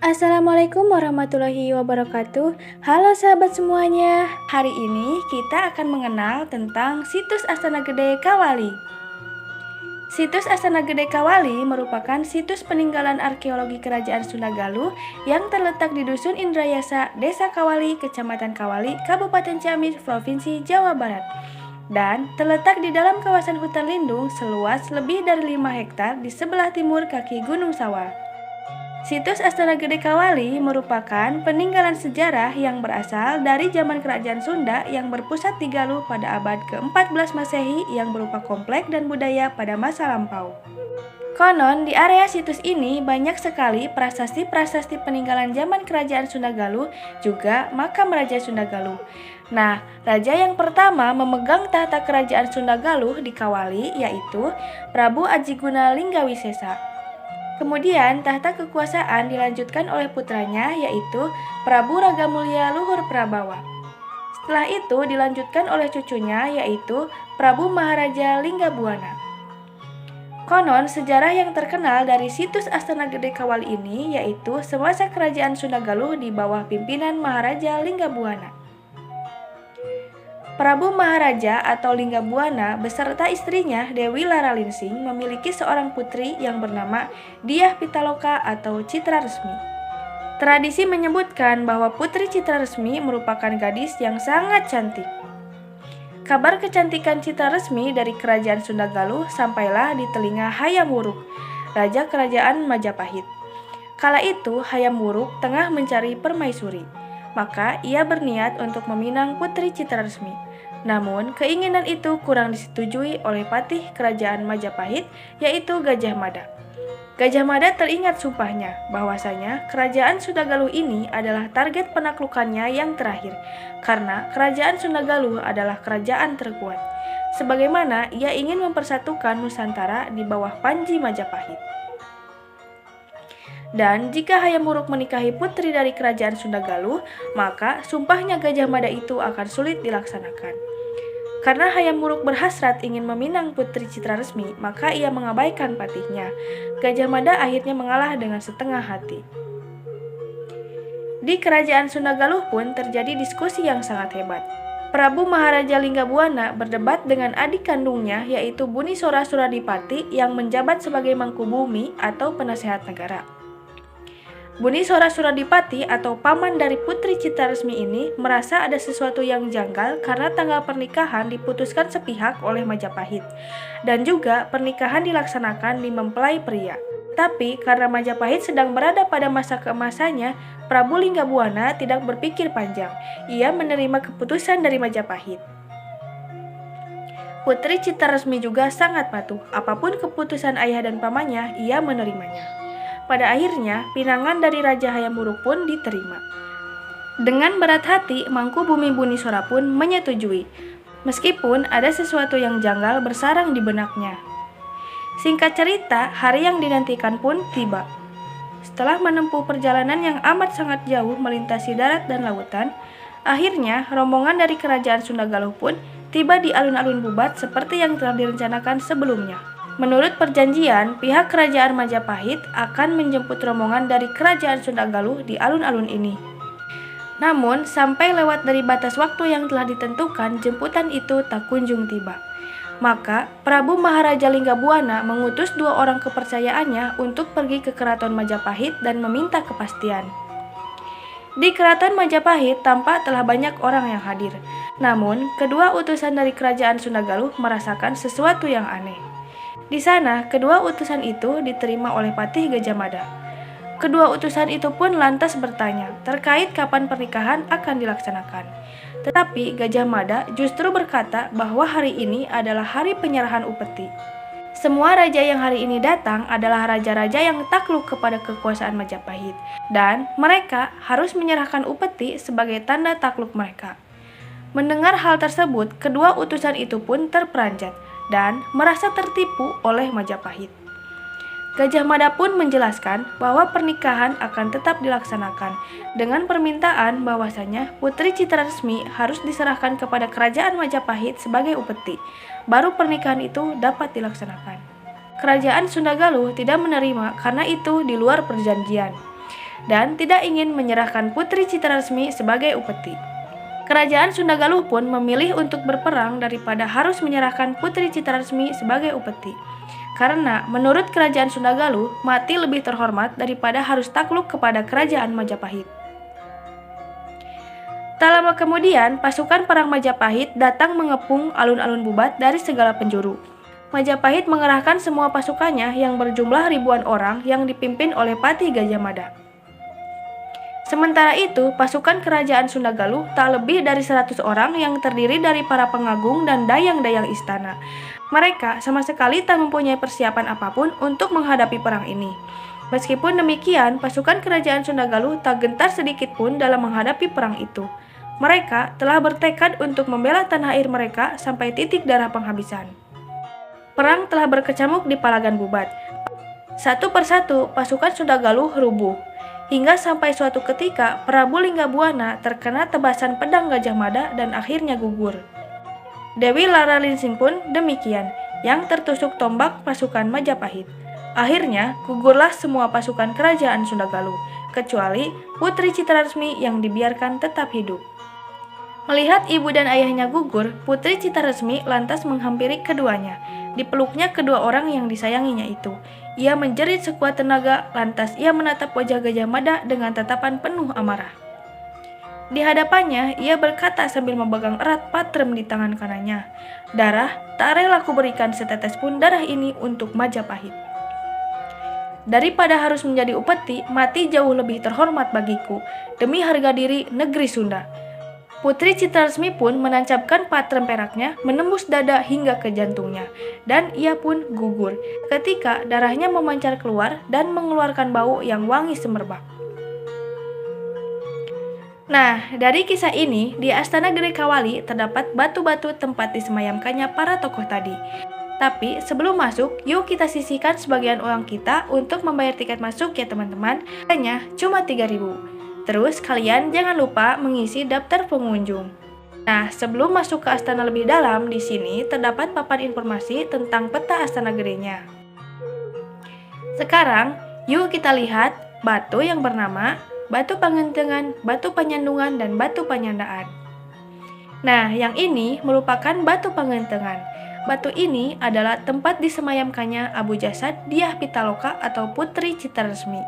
Assalamualaikum warahmatullahi wabarakatuh. Halo sahabat semuanya. Hari ini kita akan mengenal tentang situs Astana Gede Kawali. Situs Astana Gede Kawali merupakan situs peninggalan arkeologi Kerajaan Sunda Galuh yang terletak di Dusun Indrayasa, Desa Kawali, Kecamatan Kawali, Kabupaten Ciamis, Provinsi Jawa Barat. Dan terletak di dalam kawasan hutan lindung seluas lebih dari 5 hektar di sebelah timur kaki Gunung Sawah. Situs Astana Gede Kawali merupakan peninggalan sejarah yang berasal dari zaman Kerajaan Sunda yang berpusat di Galuh pada abad ke-14 Masehi yang berupa komplek dan budaya pada masa lampau. Konon, di area situs ini banyak sekali prasasti-prasasti peninggalan zaman Kerajaan Sunda Galuh, juga makam Raja Sunda Galuh. Nah, raja yang pertama memegang tahta Kerajaan Sunda Galuh di Kawali yaitu Prabu Ajiguna Linggawisesa. Kemudian tahta kekuasaan dilanjutkan oleh putranya yaitu Prabu Ragamulya Luhur Prabawa. Setelah itu dilanjutkan oleh cucunya yaitu Prabu Maharaja Linggabuana. Konon sejarah yang terkenal dari situs Astana Gede Kawali ini yaitu semasa Kerajaan Sunda Galuh di bawah pimpinan Maharaja Linggabuana. Prabu Maharaja atau Linggabuana beserta istrinya Dewi Laralinsing memiliki seorang putri yang bernama Dyah Pitaloka atau Citra Resmi. Tradisi menyebutkan bahwa Putri Citra Resmi merupakan gadis yang sangat cantik. Kabar kecantikan Citra Resmi dari Kerajaan Sunda Galuh sampailah di telinga Hayam Wuruk, Raja Kerajaan Majapahit. Kala itu Hayam Wuruk tengah mencari permaisuri. Maka ia berniat untuk meminang Putri Citra Resmi. Namun, keinginan itu kurang disetujui oleh patih Kerajaan Majapahit, yaitu Gajah Mada. Gajah Mada teringat sumpahnya, bahwasanya Kerajaan Sunda Galuh ini adalah target penaklukannya yang terakhir, karena Kerajaan Sunda Galuh adalah kerajaan terkuat. Sebagaimana ia ingin mempersatukan Nusantara di bawah Panji Majapahit. Dan jika Hayam Wuruk menikahi putri dari Kerajaan Sunda Galuh, maka sumpahnya Gajah Mada itu akan sulit dilaksanakan. Karena Hayam Wuruk berhasrat ingin meminang Putri Citra Resmi, maka ia mengabaikan patihnya. Gajah Mada akhirnya mengalah dengan setengah hati. Di Kerajaan Sunda Galuh pun terjadi diskusi yang sangat hebat. Prabu Maharaja Linggabuana berdebat dengan adik kandungnya yaitu Buni Sora Suradipati yang menjabat sebagai Mangkubumi atau penasehat negara. Buni Sora Suradipati atau paman dari Putri Citra Resmi ini merasa ada sesuatu yang janggal karena tanggal pernikahan diputuskan sepihak oleh Majapahit dan juga pernikahan dilaksanakan di mempelai pria. Tapi karena Majapahit sedang berada pada masa keemasannya, Prabu Linggabuana tidak berpikir panjang. Ia menerima keputusan dari Majapahit. Putri Citra Resmi juga sangat patuh. Apapun keputusan ayah dan pamannya, ia menerimanya. Pada akhirnya, pinangan dari Raja Hayam Wuruk pun diterima. Dengan berat hati, Mangkubumi Buni Sora pun menyetujui, meskipun ada sesuatu yang janggal bersarang di benaknya. Singkat cerita, hari yang dinantikan pun tiba. Setelah menempuh perjalanan yang amat sangat jauh melintasi darat dan lautan, akhirnya rombongan dari Kerajaan Sunda Galuh pun tiba di alun-alun Bubat seperti yang telah direncanakan sebelumnya. Menurut perjanjian, pihak Kerajaan Majapahit akan menjemput rombongan dari Kerajaan Sunda Galuh di alun-alun ini. Namun, sampai lewat dari batas waktu yang telah ditentukan, jemputan itu tak kunjung tiba. Maka, Prabu Maharaja Linggabuana mengutus 2 orang kepercayaannya untuk pergi ke Keraton Majapahit dan meminta kepastian. Di Keraton Majapahit tampak telah banyak orang yang hadir. Namun, kedua utusan dari Kerajaan Sunda Galuh merasakan sesuatu yang aneh. Di sana, kedua utusan itu diterima oleh Patih Gajah Mada. Kedua utusan itu pun lantas bertanya terkait kapan pernikahan akan dilaksanakan. Tetapi Gajah Mada justru berkata bahwa hari ini adalah hari penyerahan upeti. Semua raja yang hari ini datang adalah raja-raja yang takluk kepada kekuasaan Majapahit, dan mereka harus menyerahkan upeti sebagai tanda takluk mereka. Mendengar hal tersebut, kedua utusan itu pun terperanjat dan merasa tertipu oleh Majapahit. Gajah Mada pun menjelaskan bahwa pernikahan akan tetap dilaksanakan dengan permintaan bahwasanya Putri Citra Resmi harus diserahkan kepada Kerajaan Majapahit sebagai upeti, baru pernikahan itu dapat dilaksanakan. Kerajaan Sunda Galuh tidak menerima karena itu di luar perjanjian. dan tidak ingin menyerahkan Putri Citaresmi sebagai upeti. Kerajaan Sunda Galuh pun memilih untuk berperang daripada harus menyerahkan Putri Citaresmi sebagai upeti. Karena menurut Kerajaan Sunda Galuh, mati lebih terhormat daripada harus takluk kepada Kerajaan Majapahit. Tak lama kemudian, pasukan perang Majapahit datang mengepung alun-alun Bubat dari segala penjuru. Majapahit mengerahkan semua pasukannya yang berjumlah ribuan orang yang dipimpin oleh Patih Gajah Mada. Sementara itu, pasukan Kerajaan Sunda Galuh tak lebih dari 100 orang yang terdiri dari para pengagung dan dayang-dayang istana. Mereka sama sekali tak mempunyai persiapan apapun untuk menghadapi perang ini. Meskipun demikian, pasukan Kerajaan Sunda Galuh tak gentar sedikit pun dalam menghadapi perang itu. Mereka telah bertekad untuk membela tanah air mereka sampai titik darah penghabisan. Perang telah berkecamuk di Palagan Bubat. Satu persatu, pasukan Sunda Galuh rubuh. Hingga sampai suatu ketika Prabu Linggabuana terkena tebasan pedang Gajah Mada dan akhirnya gugur. Dewi Laralinsing pun demikian, yang tertusuk tombak pasukan Majapahit. Akhirnya gugurlah semua pasukan Kerajaan Sunda Galuh, kecuali Putri Citaresmi yang dibiarkan tetap hidup. Melihat ibu dan ayahnya gugur, Putri Citaresmi lantas menghampiri keduanya. Dipeluknya kedua orang yang disayanginya itu. Ia menjerit sekuat tenaga, lantas ia menatap wajah Gajah Mada dengan tatapan penuh amarah. Di hadapannya, ia berkata sambil memegang erat patrem di tangan kanannya, "Darah, tak rela ku berikan setetes pun darah ini untuk Majapahit. Daripada harus menjadi upeti, mati jauh lebih terhormat bagiku, demi harga diri negeri Sunda." Putri Citaresmi pun menancapkan patrem peraknya menembus dada hingga ke jantungnya, dan ia pun gugur ketika darahnya memancar keluar dan mengeluarkan bau yang wangi semerbak. Nah, dari kisah ini, di Astana Gede Kawali terdapat batu-batu tempat disemayamkannya para tokoh tadi. Tapi sebelum masuk, yuk kita sisihkan sebagian uang kita untuk membayar tiket masuk ya teman-teman. Hanya cuma 3.000. Terus kalian jangan lupa mengisi daftar pengunjung. Nah, sebelum masuk ke astana lebih dalam, di sini terdapat papan informasi tentang peta astana gedenya. Sekarang, yuk kita lihat batu yang bernama Batu Pangentengan, Batu Panyandungan, dan Batu Panyandaan. Nah, yang ini merupakan Batu Pangentengan. Batu ini adalah tempat disemayamkannya Abu Jasad Dyah Pitaloka atau Putri Citaresmi.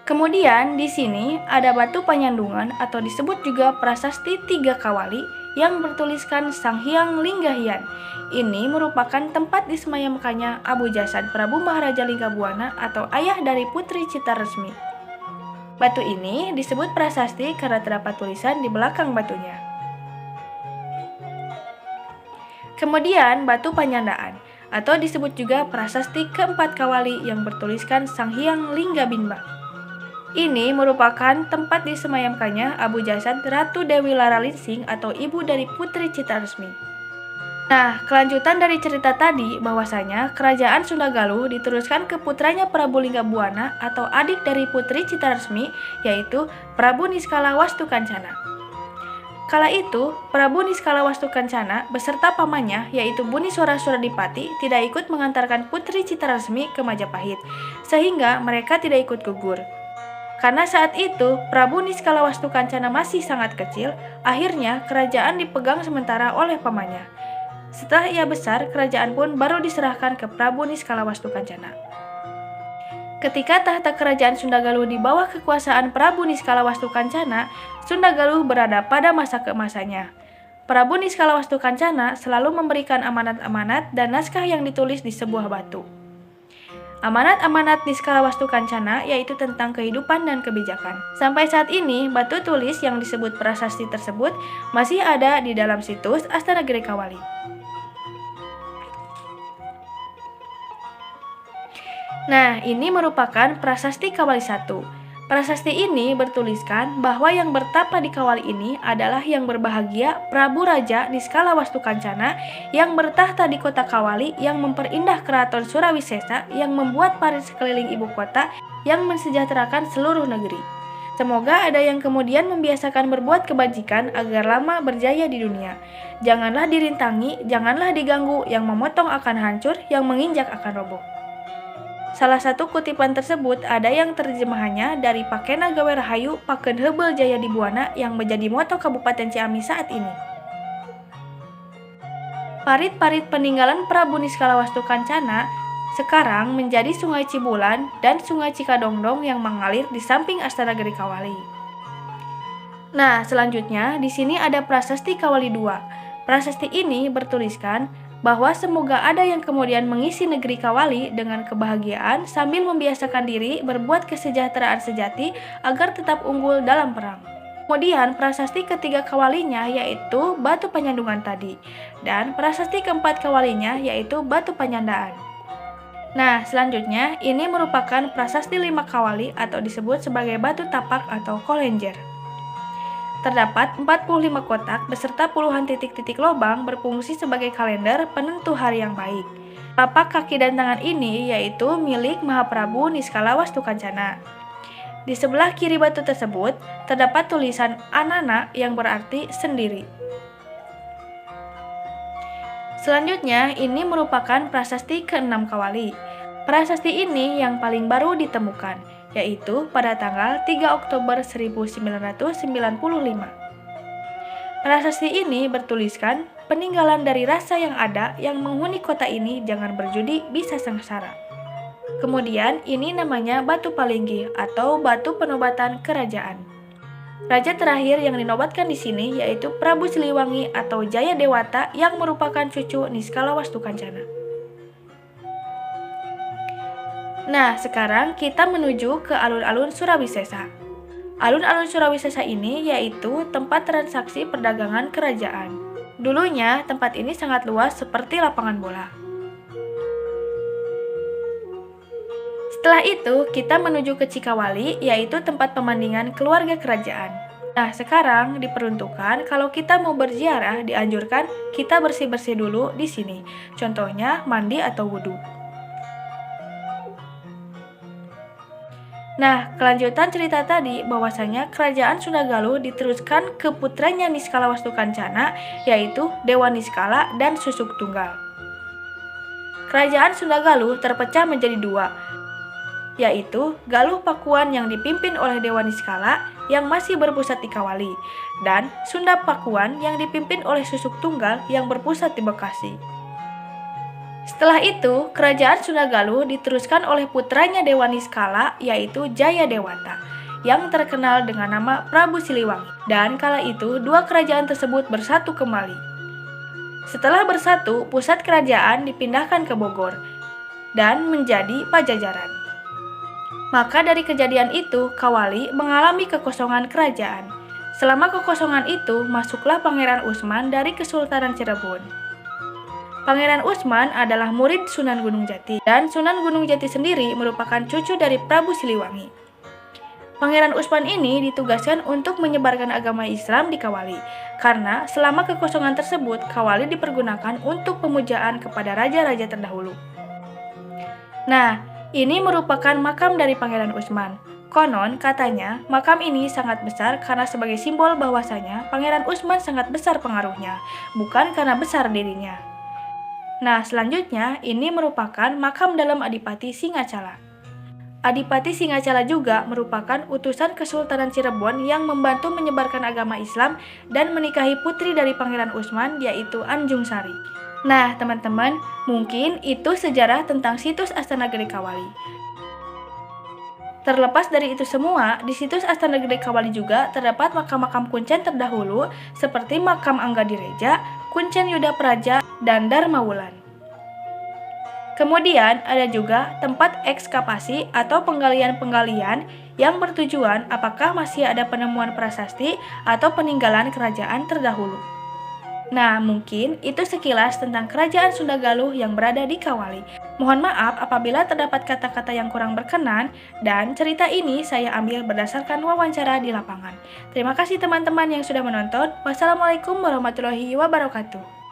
Kemudian di sini ada Batu Panyandungan atau disebut juga Prasasti Tiga Kawali yang bertuliskan Sang Hyang Linggahian. Ini merupakan tempat disemayamkannya Abu Jasad Prabu Maharaja Linggabuana atau ayah dari Putri Citaresmi. Batu ini disebut prasasti karena terdapat tulisan di belakang batunya. Kemudian Batu Panyandaan atau disebut juga Prasasti Keempat Kawali yang bertuliskan Sang Hyang Linggabinba. Ini merupakan tempat disemayamkannya Abu Jasad Ratu Dewi Laralinsing atau ibu dari Putri Citaresmi. Nah, kelanjutan dari cerita tadi bahwasanya Kerajaan Sunda Galuh diteruskan ke putranya Prabu Linggabuana atau adik dari Putri Citaresmi, yaitu Prabu Niskala Wastukancana. Kala itu, Prabu Niskala Wastukancana beserta pamannya, yaitu Buniswara Suradipati, tidak ikut mengantarkan Putri Citaresmi ke Majapahit, sehingga mereka tidak ikut gugur. Karena saat itu Prabu Niskala Wastukancana masih sangat kecil, akhirnya kerajaan dipegang sementara oleh pamannya. Setelah ia besar, kerajaan pun baru diserahkan ke Prabu Niskala Wastukancana. Ketika tahta kerajaan Sunda Galuh di bawah kekuasaan Prabu Niskala Wastukancana, Sunda Galuh berada pada masa keemasannya. Prabu Niskala Wastukancana selalu memberikan amanat-amanat dan naskah yang ditulis di sebuah batu. Amanat-amanat Niskala Wastukancana yaitu tentang kehidupan dan kebijakan. Sampai saat ini, batu tulis yang disebut prasasti tersebut masih ada di dalam situs Astana Gede Kawali. Nah, ini merupakan Prasasti Kawali 1. Prasasti ini bertuliskan bahwa yang bertapa di Kawali ini adalah yang berbahagia Prabu Raja Niskala Wastukancana yang bertahta di kota Kawali yang memperindah keraton Surawisesa yang membuat parit sekeliling ibu kota yang mensejahterakan seluruh negeri. Semoga ada yang kemudian membiasakan berbuat kebajikan agar lama berjaya di dunia. Janganlah dirintangi, janganlah diganggu, yang memotong akan hancur, yang menginjak akan roboh. Salah satu kutipan tersebut ada yang terjemahannya dari Pakena Gawe Rahayu Pakeun Heubeul Jaya di Buana yang menjadi moto Kabupaten Ciamis saat ini. Parit-parit peninggalan Prabu Niskalawastu Kancana sekarang menjadi Sungai Cibulan dan Sungai Cikadongdong yang mengalir di samping Astana Gede Kawali. Nah, selanjutnya di sini ada Prasasti Kawali II. Prasasti ini bertuliskan bahwa semoga ada yang kemudian mengisi negeri Kawali dengan kebahagiaan sambil membiasakan diri berbuat kesejahteraan sejati agar tetap unggul dalam perang. Kemudian prasasti ketiga Kawalinya yaitu Batu Panyandungan tadi, dan prasasti keempat Kawalinya yaitu Batu Panyandaan. Nah, selanjutnya ini merupakan prasasti 5 Kawali atau disebut sebagai batu tapak atau kolenjer. Terdapat 45 kotak beserta puluhan titik-titik lobang berfungsi sebagai kalender penentu hari yang baik. Tapak kaki dan tangan ini yaitu milik Mahaprabu Niskalawastu Kancana. Di sebelah kiri batu tersebut terdapat tulisan Anana yang berarti sendiri. Selanjutnya, ini merupakan prasasti ke-6 Kawali. Prasasti ini yang paling baru ditemukan, yaitu pada tanggal 3 Oktober 1995. Prasasti ini bertuliskan, peninggalan dari rasa yang ada yang menghuni kota ini jangan berjudi bisa sengsara. Kemudian, ini namanya Batu Palinggi atau Batu Penobatan Kerajaan. Raja terakhir yang dinobatkan di sini yaitu Prabu Siliwangi atau Jaya Dewata yang merupakan cucu Niskalawastu Kancana. Nah, sekarang kita menuju ke alun-alun Surawisesa. Alun-alun Surawisesa ini yaitu tempat transaksi perdagangan kerajaan. Dulunya, tempat ini sangat luas seperti lapangan bola. Setelah itu, kita menuju ke Cikawali, yaitu tempat pemandian keluarga kerajaan. Nah, sekarang diperuntukkan kalau kita mau berziarah, dianjurkan kita bersih-bersih dulu di sini. Contohnya, mandi atau wudhu. Nah, kelanjutan cerita tadi bahwasanya kerajaan Sunda Galuh diteruskan ke putranya Niskalawastu Kancana, yaitu Dewa Niskala dan Susuk Tunggal. Kerajaan Sunda Galuh terpecah menjadi dua, yaitu Galuh Pakuan yang dipimpin oleh Dewa Niskala yang masih berpusat di Kawali, dan Sunda Pakuan yang dipimpin oleh Susuk Tunggal yang berpusat di Bekasi. Setelah itu, kerajaan Sunda Galuh diteruskan oleh putranya Dewa Niskala yaitu Jaya Dewata, yang terkenal dengan nama Prabu Siliwangi, dan kala itu dua kerajaan tersebut bersatu kembali. Setelah bersatu, pusat kerajaan dipindahkan ke Bogor, dan menjadi Pajajaran. Maka dari kejadian itu, Kawali mengalami kekosongan kerajaan. Selama kekosongan itu, masuklah Pangeran Usman dari Kesultanan Cirebon. Pangeran Usman adalah murid Sunan Gunung Jati, dan Sunan Gunung Jati sendiri merupakan cucu dari Prabu Siliwangi. Pangeran Usman ini ditugaskan untuk menyebarkan agama Islam di Kawali, karena selama kekosongan tersebut, Kawali dipergunakan untuk pemujaan kepada raja-raja terdahulu. Nah, ini merupakan makam dari Pangeran Usman. Konon katanya makam ini sangat besar karena sebagai simbol bahwasanya Pangeran Usman sangat besar pengaruhnya, bukan karena besar dirinya. Nah, selanjutnya ini merupakan makam dalam Adipati Singacala. Adipati Singacala juga merupakan utusan Kesultanan Cirebon yang membantu menyebarkan agama Islam dan menikahi putri dari Pangeran Usman yaitu Anjung Sari. Nah, teman-teman, mungkin itu sejarah tentang situs Astana Gede Kawali. Terlepas dari itu semua, di situs Astana Gede Kawali juga terdapat makam-makam kuncen terdahulu seperti makam Anggadireja, Kuncen Yuda Praja, dan Dharma Wulan. Kemudian ada juga tempat ekskavasi atau penggalian-penggalian yang bertujuan apakah masih ada penemuan prasasti atau peninggalan kerajaan terdahulu. Nah, mungkin itu sekilas tentang kerajaan Sunda Galuh yang berada di Kawali. Mohon maaf apabila terdapat kata-kata yang kurang berkenan, dan cerita ini saya ambil berdasarkan wawancara di lapangan. Terima kasih teman-teman yang sudah menonton. Wassalamualaikum warahmatullahi wabarakatuh.